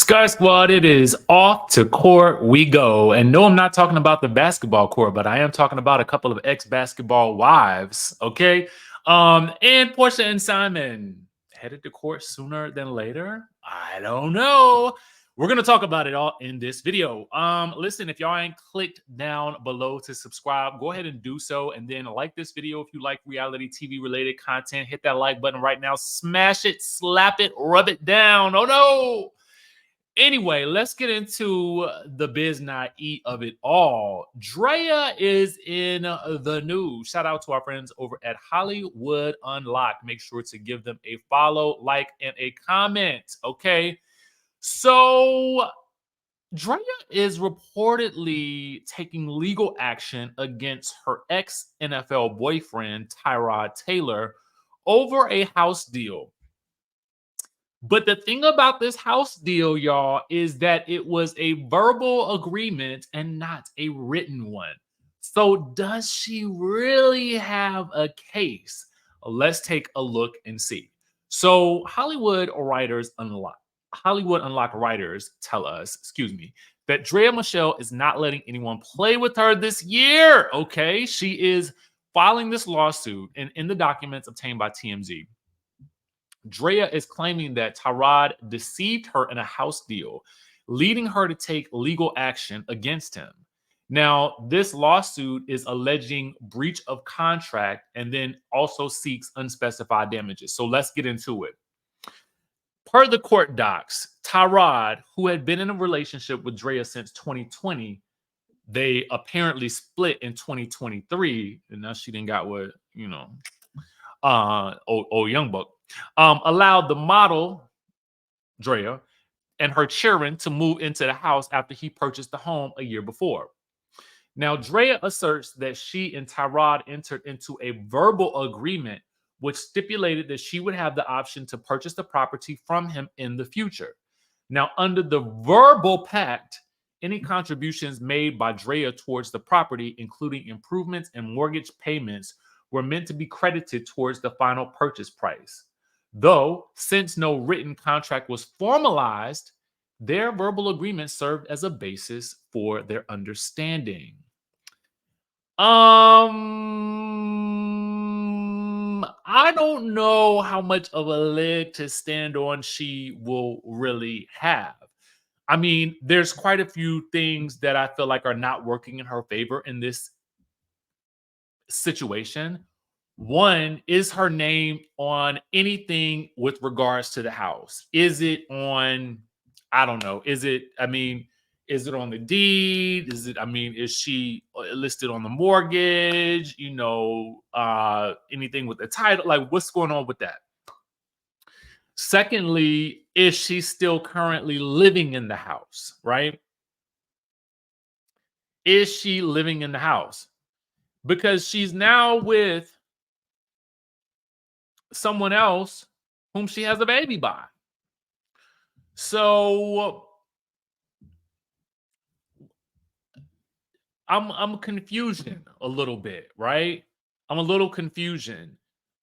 Sky Squad, it is off to court we go. And no, I'm not talking about the basketball court, but I am talking about a couple of ex-basketball wives, okay? And Porsha and Simon headed to court sooner than later. I don't know. We're going to talk about it all in this video. Listen, if y'all ain't clicked down below to subscribe, go ahead and do so. And then like this video if you like reality TV related content. Hit that like button right now. Smash it, slap it, rub it down. Oh no. Anyway, let's get into the biz not eat of it all. Drea is in the news. Shout out to our friends over at Hollywood Unlocked. Make sure to give them a follow, like, and a comment. Okay. So Drea is reportedly taking legal action against her ex-NFL boyfriend, Tyrod Taylor, over a house deal. But the thing about this house deal, y'all, is that it was a verbal agreement and not a written one. So does she really have a case? Let's take a look and see. So Hollywood Unlocked writers tell us, that Draya Michelle is not letting anyone play with her this year. Okay, she is filing this lawsuit, and in the documents obtained by TMZ, Drea is claiming that Tyrod deceived her in a house deal, leading her to take legal action against him. Now, this lawsuit is alleging breach of contract and then also seeks unspecified damages. So let's get into it. Per the court docs, Tyrod, who had been in a relationship with Drea since 2020, they apparently split in 2023, and now she didn't got what, old young buck. Allowed the model, Drea, and her children to move into the house after he purchased the home a year before. Now, Drea asserts that she and Tyrod entered into a verbal agreement which stipulated that she would have the option to purchase the property from him in the future. Now, under the verbal pact, any contributions made by Drea towards the property, including improvements and mortgage payments, were meant to be credited towards the final purchase price. Though, since no written contract was formalized, their verbal agreement served as a basis for their understanding. I don't know how much of a leg to stand on she will really have. I mean, there's quite a few things that I feel like are not working in her favor in this situation. One, is her name on anything with regards to the house? Is it on, I don't know, is it on the deed? Is she listed on the mortgage? Anything with the title? Like, what's going on with that? Secondly, is she still currently living in the house, right? Is she living in the house? Because she's now with someone else whom she has a baby by. So I'm confusion a little bit, right? I'm a little confusion.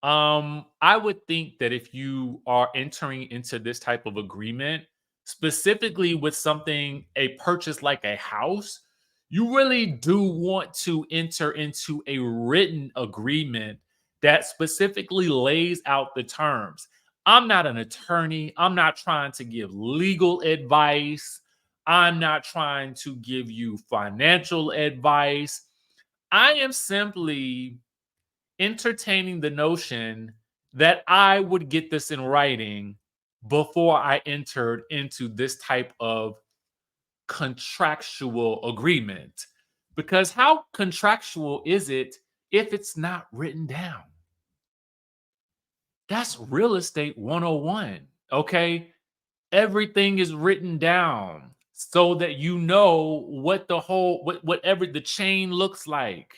I would think that if you are entering into this type of agreement, specifically with a purchase like a house, you really do want to enter into a written agreement that specifically lays out the terms. I'm not an attorney. I'm not trying to give legal advice. I'm not trying to give you financial advice. I am simply entertaining the notion that I would get this in writing before I entered into this type of contractual agreement. Because how contractual is it if it's not written down? That's real estate 101. Okay. Everything is written down so that you know what whatever the chain looks like.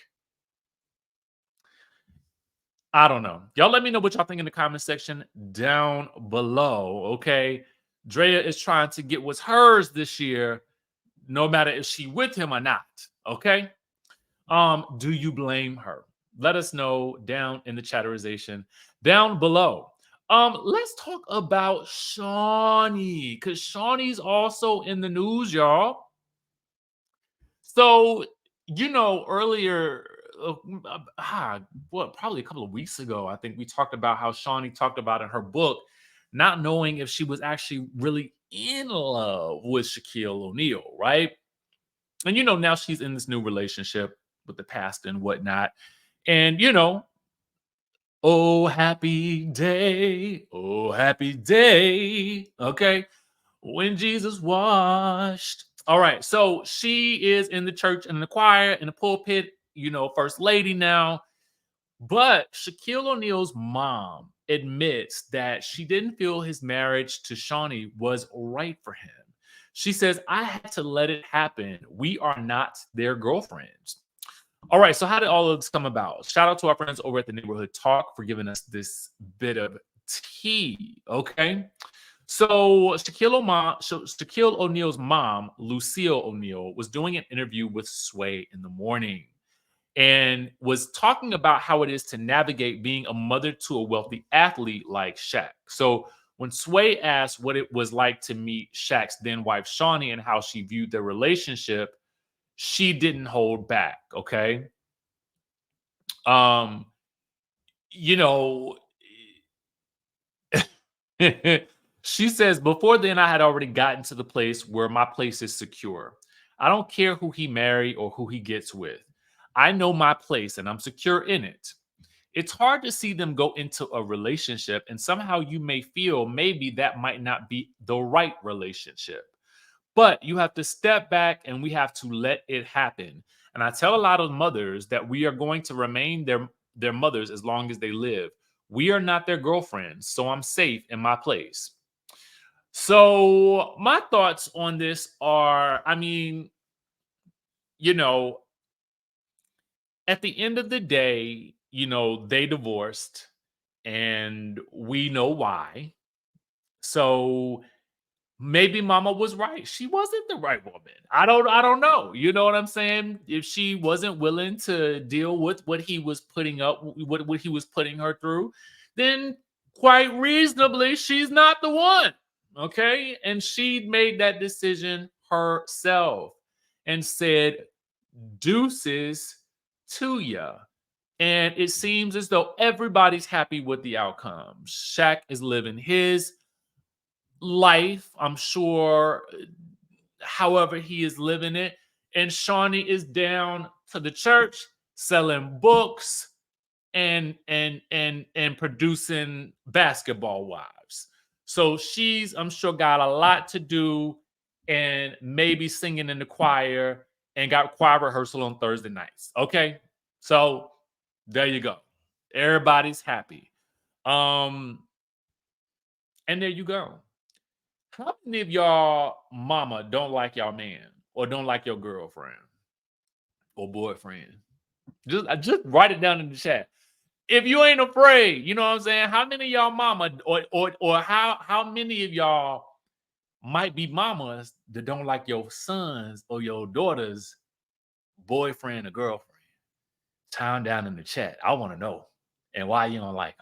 I don't know. Y'all let me know what y'all think in the comment section down below. Okay. Drea is trying to get what's hers this year, no matter if she with him or not. Okay. Do you blame her? Let us know down in the chatterization down below. Let's talk about Shaunie, because Shaunie's also in the news, y'all. So, earlier, what, probably a couple of weeks ago, I think we talked about how Shaunie talked about in her book, not knowing if she was actually really in love with Shaquille O'Neal, right? And now she's in this new relationship with the pastor and whatnot. And oh happy day, okay, when Jesus washed. All right, so she is in the church and in the choir, in the pulpit, first lady now. But Shaquille O'Neal's mom admits that she didn't feel his marriage to Shaunie was right for him. She says, I had to let it happen. We are not their girlfriends. All right, so how did all of this come about? Shout out to our friends over at the Neighborhood Talk for giving us this bit of tea. Okay. So Shaquille O'Neal's mom, Lucille O'Neal, was doing an interview with Sway in the morning and was talking about how it is to navigate being a mother to a wealthy athlete like Shaq. So when Sway asked what it was like to meet Shaq's then wife Shaunie and how she viewed their relationship, she didn't hold back. Okay. Um, you know, she says, before then, I had already gotten to the place where my place is secure. I don't care who he married or who he gets with. I know my place and I'm secure in it. It's hard to see them go into a relationship, and somehow you may feel maybe that might not be the right relationship. But you have to step back and we have to let it happen. And I tell a lot of mothers that we are going to remain their mothers as long as they live. We are not their girlfriends, so I'm safe in my place. So my thoughts on this are, I mean, you know, at the end of the day, they divorced and we know why. So maybe mama was right. She wasn't the right woman. I don't know. You know what I'm saying? If she wasn't willing to deal with what he was putting up, what he was putting her through, then quite reasonably, she's not the one. Okay? And she made that decision herself and said deuces to ya. And it seems as though everybody's happy with the outcome. Shaq is living his life, I'm sure, however he is living it. And Shaunie is down to the church selling books and producing basketball wives. So she's, I'm sure, got a lot to do and maybe singing in the choir and got choir rehearsal on Thursday nights. Okay. So there you go. Everybody's happy. Um, and there you go. How many of y'all mama don't like y'all man or don't like your girlfriend or boyfriend? Just write it down in the chat. If you ain't afraid, you know what I'm saying? How many of y'all mama or how many of y'all might be mamas that don't like your sons or your daughters boyfriend or girlfriend? Time down in the chat. I want to know. And why you don't like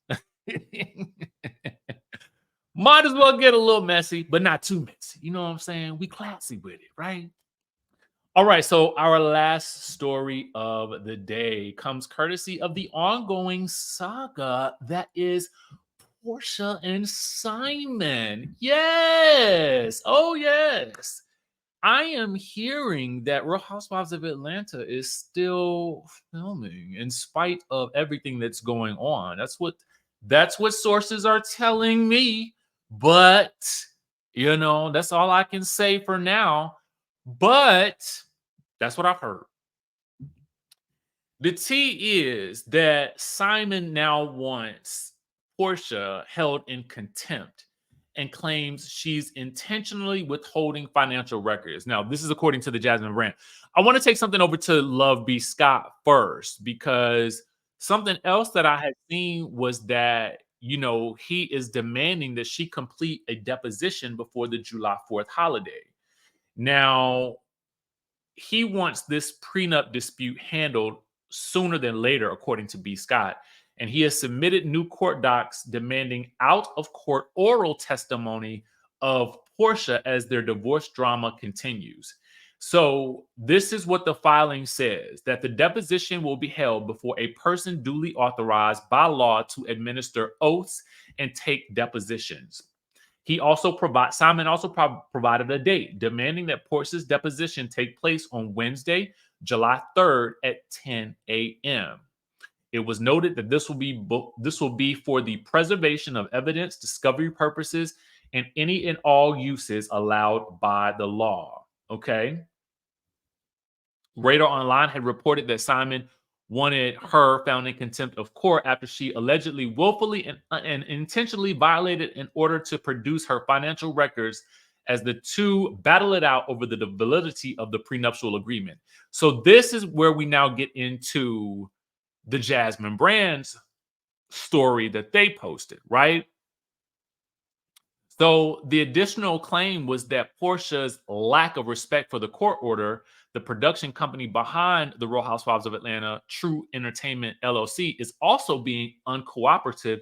them. Might as well get a little messy, but not too messy. You know what I'm saying? We classy with it, right? All right, so our last story of the day comes courtesy of the ongoing saga that is Porsha and Simon. Yes. Oh, yes. I am hearing that Real Housewives of Atlanta is still filming in spite of everything that's going on. That's what sources are telling me. But that's all I can say for now. But that's what I've heard. The tea is that Simon now wants Porsha held in contempt and claims she's intentionally withholding financial records. Now, this is according to the Jasmine brand. I want to take something over to Love B. Scott first, because something else that I had seen was that, he is demanding that she complete a deposition before the July 4th holiday. Now, he wants this prenup dispute handled sooner than later, according to B. Scott. and he has submitted new court docs demanding out-of-court oral testimony of Porsha as their divorce drama continues. So this is what the filing says, that the deposition will be held before a person duly authorized by law to administer oaths and take depositions. Simon also provided a date demanding that Porsha's deposition take place on Wednesday, July 3rd at 10 a.m. It was noted that this will be for the preservation of evidence, discovery purposes, and any and all uses allowed by the law. Okay. Radar Online had reported that Simon wanted her found in contempt of court after she allegedly willfully and intentionally violated an order to produce her financial records as the two battle it out over the validity of the prenuptial agreement. So this is where we now get into the Jasmine Brands story that they posted, right? So the additional claim was that Porsha's lack of respect for the court order, the production company behind the Real Housewives of Atlanta, True Entertainment LLC, is also being uncooperative,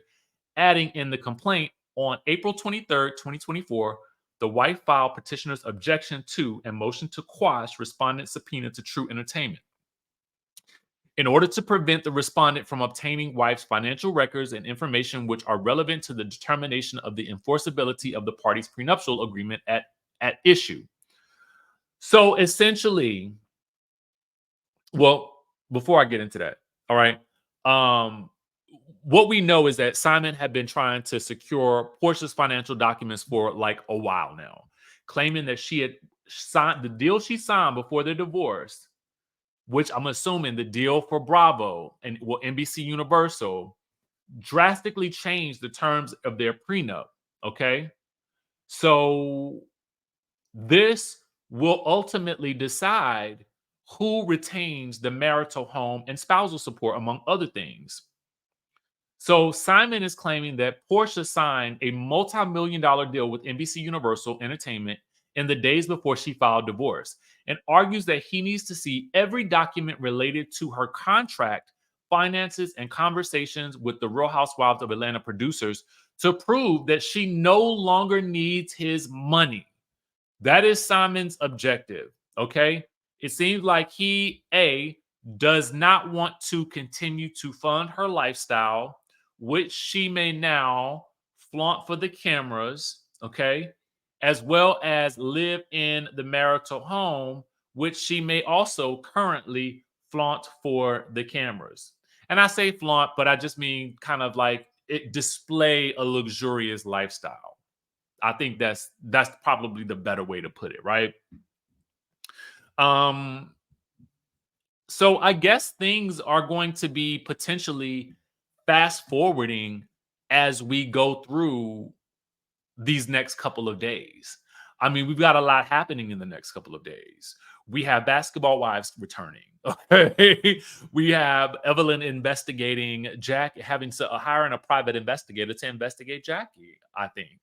adding in the complaint on April 23rd, 2024, the wife filed petitioner's objection to and motion to quash respondent subpoena to True Entertainment. In order to prevent the respondent from obtaining wife's financial records and information which are relevant to the determination of the enforceability of the parties' prenuptial agreement at issue. So essentially, well, before I get into that, all right, what we know is that Simon had been trying to secure Porsha's financial documents for like a while now, claiming that she had signed the deal she signed before their divorce, which I'm assuming the deal for Bravo and NBC Universal drastically changed the terms of their prenup. Okay. So this will ultimately decide who retains the marital home and spousal support, among other things. So Simon is claiming that Porsha signed a multi-million-dollar deal with NBC Universal Entertainment in the days before she filed divorce, and argues that he needs to see every document related to her contract, finances, and conversations with the Real Housewives of Atlanta producers to prove that she no longer needs his money. That is Simon's objective, okay? It seems like he, does not want to continue to fund her lifestyle, which she may now flaunt for the cameras, okay? As well as live in the marital home, which she may also currently flaunt for the cameras. And I say flaunt, but I just mean kind of like it display a luxurious lifestyle. I think that's probably the better way to put it, right? So I guess things are going to be potentially fast forwarding as we go through these next couple of days. I mean, we've got a lot happening in the next couple of days. We have Basketball Wives returning. Okay. We have Evelyn investigating Jack, hiring a private investigator to investigate Jackie, I think.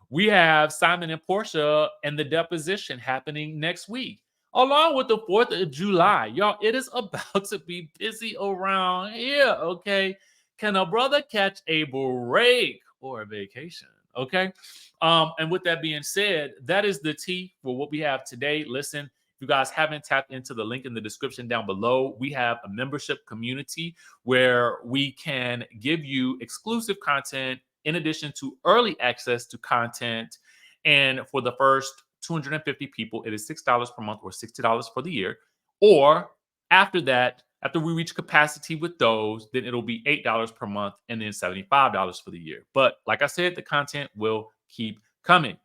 We have Simon and Porsha and the deposition happening next week, along with the 4th of July. Y'all, it is about to be busy around here, okay? Can a brother catch a break or a vacation, okay? And with that being said, that is the tea for what we have today. Listen, if you guys haven't tapped into the link in the description down below, we have a membership community where we can give you exclusive content in addition to early access to content. And for the first 250 people, it is $6 per month or $60 for the year. Or after that, after we reach capacity with those, then it'll be $8 per month and then $75 for the year. But like I said, the content will keep coming.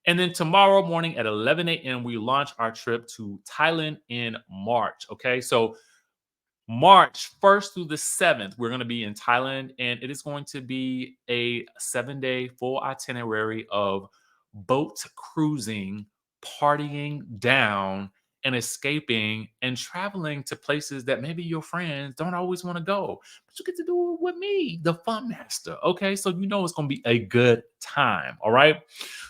And then tomorrow morning at 11 a.m., we launch our trip to Thailand in March. Okay, so March 1st through the 7th, we're going to be in Thailand, and it is going to be a 7-day full itinerary of boat cruising, partying down, and escaping and traveling to places that maybe your friends don't always want to go. But you get to do it with me, the fun master. Okay. So you know it's gonna be a good time. All right.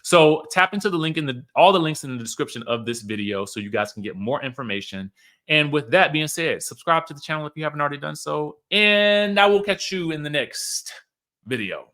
So tap into the link in all the links in the description of this video so you guys can get more information. And with that being said, subscribe to the channel if you haven't already done so. And I will catch you in the next video.